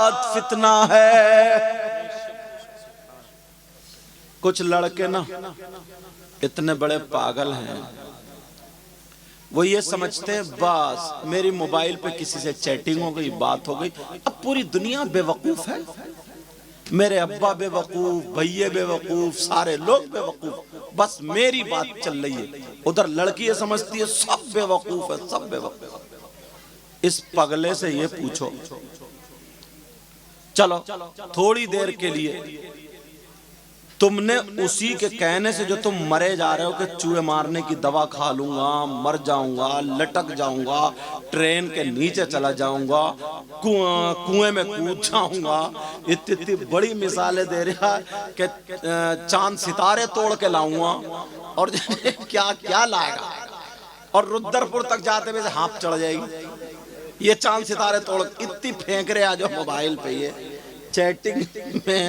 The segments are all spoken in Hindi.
बाद फितना है। कुछ लड़के ना इतने बड़े पागल हैं, वो ये समझते हैं बस मेरी मोबाइल पे किसी से चैटिंग हो गई, बात हो गई, अब पूरी दुनिया बेवकूफ है। मेरे अब्बा बेवकूफ, भैये बेवकूफ, सारे लोग बेवकूफ, बस मेरी बात चल रही है। उधर लड़की ये समझती है सब बेवकूफ है, सब बेवकूफ। इस पगले से ये पूछो, चलो थोड़ी देर के लिए तुमने उसी के कहने से जो तुम मरे जा रहे हो कि चूहे मारने की दवा खा लूंगा, मर जाऊंगा, लटक जाऊंगा, ट्रेन के नीचे चला जाऊंगा, कुएं में कूद जाऊंगा, इतनी बड़ी मिसालें दे रहा है कि चांद सितारे तोड़ के लाऊंगा और क्या क्या लाएगा, और रुद्रपुर तक जाते हुए हाथ चढ़ जाएगी। ये चांद सितारे तोड़ इतनी फेंक रहे आज मोबाइल पे, ये चैटिंग में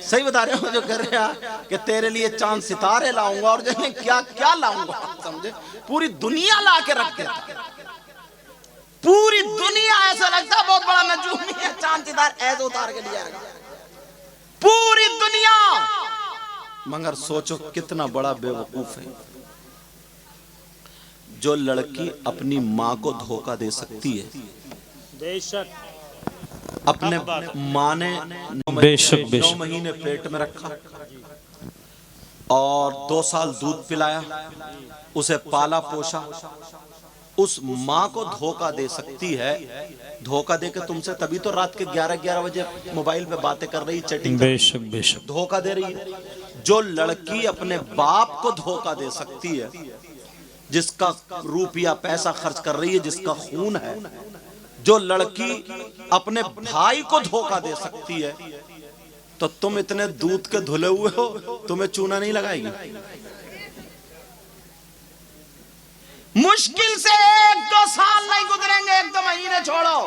सही बता रहे हो जो कर रहे हैं कि तेरे लिए चांद सितारे लाऊंगा और जाने क्या क्या लाऊंगा, समझे? पूरी दुनिया ला के रख देता, पूरी दुनिया ऐसा लगता है बहुत बड़ा नजूमी है, चांद सितारे ऐसे उतार के लिया पूरी दुनिया। मगर सोचो कितना बड़ा बेवकूफ है जो लड़की अपनी माँ को धोखा दे सकती है। बेशक अपने माँ ने बेशक 9 महीने पेट में रखा और 2 साल दूध पिलाया, उसे पाला पोसा, उस माँ को धोखा दे सकती है। धोखा दे के तुमसे तभी तो रात के 11-11 बजे मोबाइल पे बातें कर रही, चैटिंग बेशक बेशक धोखा दे रही है। जो लड़की अपने बाप को धोखा दे सकती है, जिसका रुपया पैसा खर्च कर रही है, जिसका खून है, जो लड़की अपने भाई को धोखा दे सकती है, तो तुम इतने दूध के धुले हुए हो, तुम्हें चूना नहीं लगाएगी? मुश्किल से 1-2 साल नहीं गुजरेंगे, 1-2 महीने छोड़ो,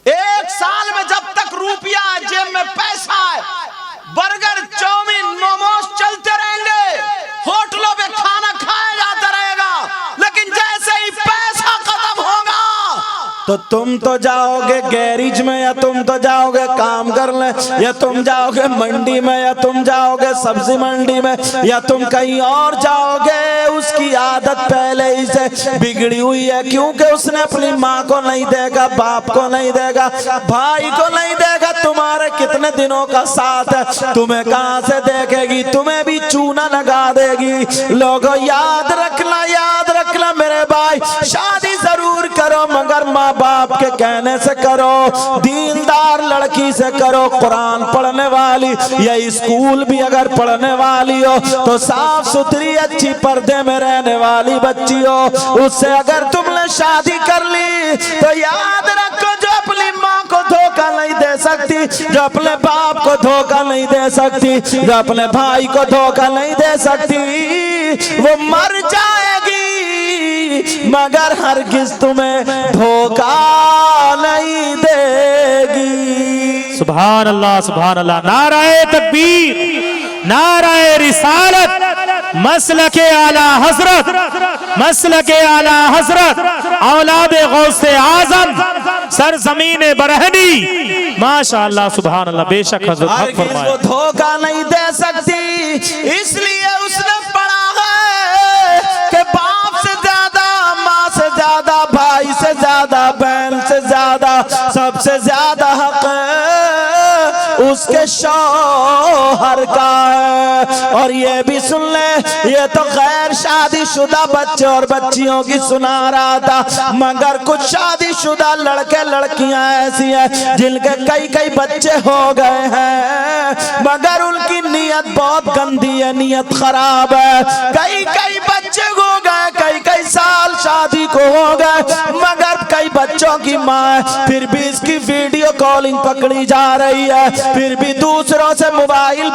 1 साल में जब तक रुपया जेब में पैसा है, बर्गर, चाउमीन, मोमोज चलते रहेंगे, होटलों पे खाना खाया जाता रहेगा, लेकिन जैसे ही पैसा खत्म होगा तो तुम तो जाओगे गैरेज में, या तुम तो जाओगे काम करने, या तुम जाओगे मंडी में, या तुम जाओगे सब्जी मंडी में, या तुम कहीं और जाओगे। उसकी आदत पहले ही से बिगड़ी हुई है, क्योंकि उसने अपनी माँ को नहीं देगा, बाप को नहीं देगा, भाई को नहीं देगा। तुम्हारे कितने दिनों का साथ है, तुम्हें कहां से देखेगी? तुम्हें भी चूना लगा देगी। लोगों याद रखना मेरे भाई, शादी जरूर करो मगर माँ बाप के कहने से करो, दीनदार लड़की से करो, कुरान पढ़ने वाली या स्कूल भी अगर पढ़ने वाली हो तो साफ सुथरी अच्छी पर्दे में रहने वाली बच्ची हो, उससे अगर तुमने शादी कर ली तो याद रखो, जो अपनी माँ को धोखा नहीं दे सकती, जो अपने बाप को धोखा नहीं दे सकती, जो अपने भाई को धोखा नहीं दे सकती, वो मर जाएगी मगर हरगिज तुम्हें धोखा नहीं देगी। सुभान अल्लाह सुभान अल्लाह। नाराए तकबीर, नाराए रिसालत, मसलके आला हजरत, मसलके आला हजरत, औलादे गौसे आजम, सरजमीन बरहनी, माशाअल्लाह सुभान अल्लाह। बेशक हजरत हक फरमाया, वो धोखा नहीं दे सकती, इसलिए उसने पढ़ा है कि बाप से ज्यादा, माँ से ज्यादा, भाई से ज्यादा, बहन से ज्यादा, सबसे ज्यादा हक उसके शौहर का है। और ये भी सुन ले, ये तो गैर शादीशुदा बच्चे और बच्चियों की सुना रहा था, मगर कुछ शादीशुदा लड़के लड़कियां ऐसी हैं जिनके कई बच्चे हो गए हैं, मगर उनकी नीयत बहुत गंदी है, नीयत खराब है। कई बच्चे हो गए, कई साल शादी को हो गए, मगर कई बच्चों की माँ फिर भी इसकी वीडियो कॉलिंग पकड़ी जा रही है, फिर भी दूसरों से मोबाइल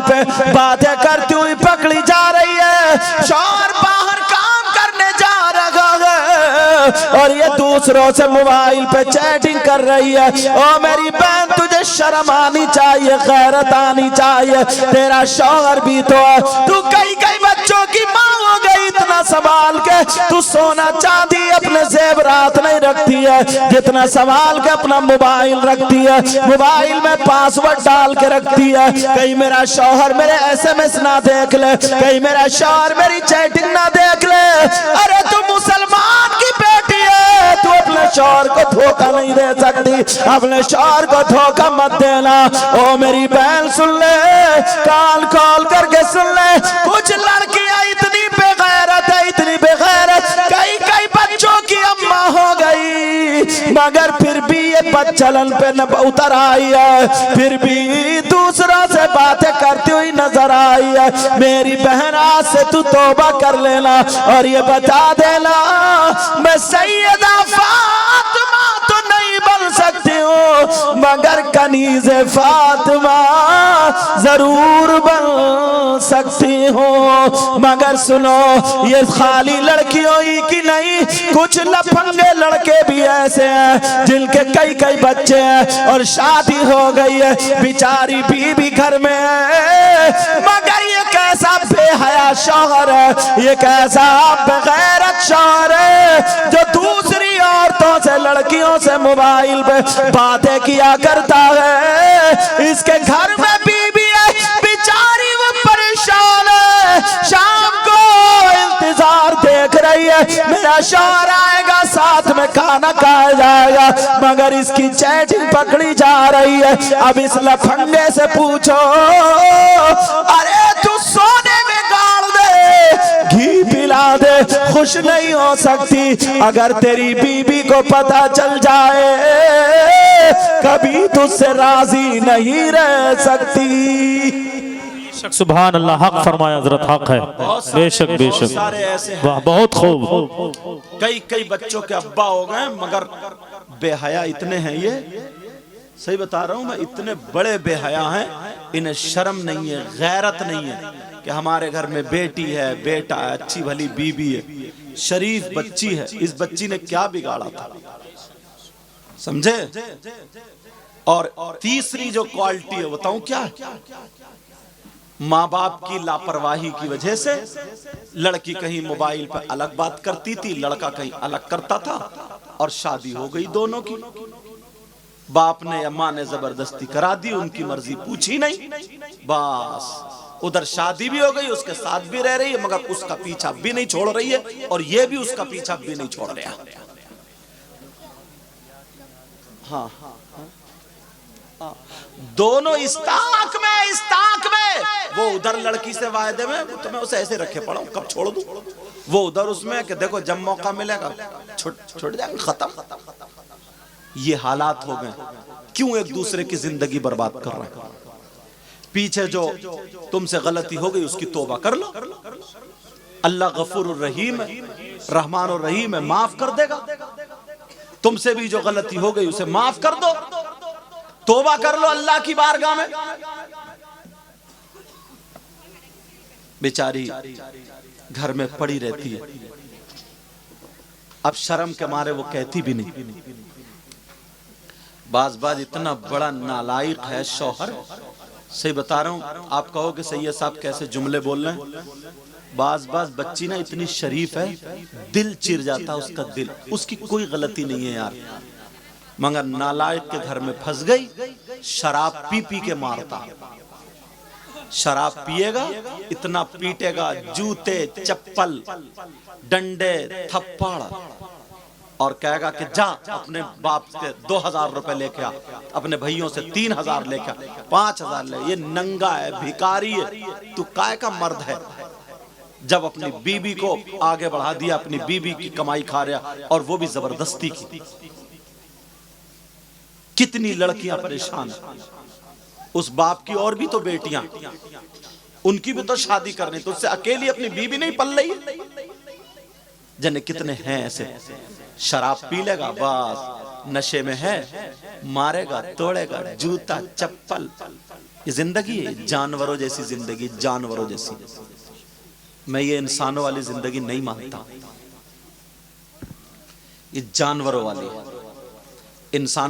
पे बातें करती हुई पकड़ी जा रही है। शौहर बाहर काम करने जा रहा है और ये दूसरों से मोबाइल पे चैटिंग कर रही है। ओ मेरी बहन, तुझे शर्म आनी चाहिए, गैरत आनी चाहिए, तेरा शौहर भी तो है, तू कई बच्चों की माँ हो गई, इतना इतना संभाल के तू सोना चांदी अपने जेवरात नहीं रखती है जितना संभाल के अपना मोबाइल रखती है। मोबाइल में पासवर्ड डाल के रखती है, कहीं मेरा शौहर मेरे SMS ना देख ले, कहीं मेरा शौहर मेरी चैटिंग ना देख ले। अरे तू मुसलमान की बेटी है, तू अपने शौहर को धोखा नहीं दे सकती, अपने शौहर को धोखा मत देना। ओ मेरी बहन सुन ले, कान खोल करके सुन ले, कुछ लड़कियां इतनी बेगैरत है, इतनी बेगैरत, कई कई बच्चों की अम्मा हो गई मगर फिर भी ये बदचलन पे न उतर आई है, फिर भी दूसरों से बातें करती हुई नजर आई है। मेरी बहन आज से तू तौबा कर लेना और ये बता देना मैं सैयदा फातिमा तो नहीं बन सकती हूँ मगर कनीज़े फातिमा जरूर बन सकती हूँ। मगर सुनो ये खाली लड़कियों ही की नहीं, कुछ लफंगे लड़के भी ऐसे हैं जिनके कई कई बच्चे हैं और शादी हो गई है, बेचारी बीवी घर में है मगर ये कैसा बेहया शौहर है, ये कैसा बेगैरत शौहर है जो दूसरी औरतों से लड़कियों से मोबाइल पे बातें किया करता है। इसके घर में बीवी है बेचारी वो परेशान है, शाम को इंतजार देख रही है मेरा शौहर आएगा साथ में खाना खाया जाएगा मगर इसकी चैटिंग पकड़ी जा रही है। अब इस लफंगे से पूछो अरे तू सोने में गाड़ दे घी पिला दे, खुश नहीं हो सकती अगर तेरी बीबी को पता चल जाए, कभी तुझसे राजी नहीं रह सकती। सुभान अल्लाह, हक फरमाया हजरत, हक है, बेशक बेशक, सारे ऐसे हैं। वाह बहुत खूब। कई कई बच्चों के अब्बा हो गए मगर बेहया इतने हैं, ये सही बता रहा हूं मैं, इतने बड़े बेहया हैं, इन्हें शर्म नहीं है, गैरत नहीं है कि हमारे घर में बेटी है, बेटा है, अच्छी भली बीबी है, शरीफ बच्ची है, इस बच्ची ने क्या बिगाड़ा था, समझे। और तीसरी जो क्वालिटी है बताऊं क्या है, माँ बाप की लापरवाही की वजह से लड़की कहीं मोबाइल पर अलग बात करती थी, लड़का कहीं अलग करता था और शादी हो गई दोनों की। बाप ने या माँ ने जबरदस्ती करा दी, उनकी मर्जी पूछी नहीं, बस उधर शादी भी हो गई, उसके साथ भी रह रही है मगर उसका पीछा भी नहीं छोड़ रही है और ये भी उसका पीछा भी नहीं छोड़ रहा। हाँ दोनों इस्ताक में वो उधर लड़की से वायदे में तो मैं उसे ऐसे रखे पड़ा हूं, कब छोड़ दूं, वो उधर उसमें कि देखो जब मौका मिलेगा छोड़ जाएंगे, खत्म। ये हालात हो गए, क्यों एक दूसरे की जिंदगी बर्बाद कर रहे हैं। पीछे जो तुमसे गलती हो गई उसकी तौबा कर लो, अल्लाह गफूर रहीम है, रहमान और रहीम है, माफ कर देगा। तुमसे भी जो गलती हो गई उसे माफ कर दो, तौबा कर लो अल्लाह की बारगाह में। बेचारी घर में पड़ी रहती है, अब शर्म के मारे वो कहती भी नहीं। बाज इतना बड़ा नालायक है शौहर, सही बता रहा हूं, आप कहोगे सैयद साहब कैसे जुमले बोल रहे हैं। बाज बच्ची ना इतनी शरीफ है, दिल चिर जाता उसका दिल, उसकी कोई गलती नहीं है यार, मगर नालायक के घर में फंस गई, शराब पी पी के मारता, शराब पिएगा इतना पीटेगा, जूते चप्पल डंडे थप्पड़, और कहेगा कि जा अपने बाप से 2000 रुपए लेके आ, अपने भाइयों से 3000 लेके आ, 5000 ले, ये नंगा है, भिखारी है, तू काय का मर्द है। जब अपनी बीबी को आगे बढ़ा दिया, अपनी बीबी की कमाई खा रहा और वो भी जबरदस्ती की। कितनी लड़कियां परेशान हैं, उस बाप की और भी तो बेटियां, उनकी भी तो शादी करनी, तो उससे अकेली अपनी बीबी नहीं पल रही है। जने कितने हैं ऐसे, शराब पी लेगा बस नशे में है, मारेगा तोड़ेगा, जूता चप्पल, ये जिंदगी है, जानवरों जैसी जिंदगी, जानवरों जैसी। मैं ये इंसानों वाली जिंदगी नहीं मानता, ये जानवरों वाली। इंसानों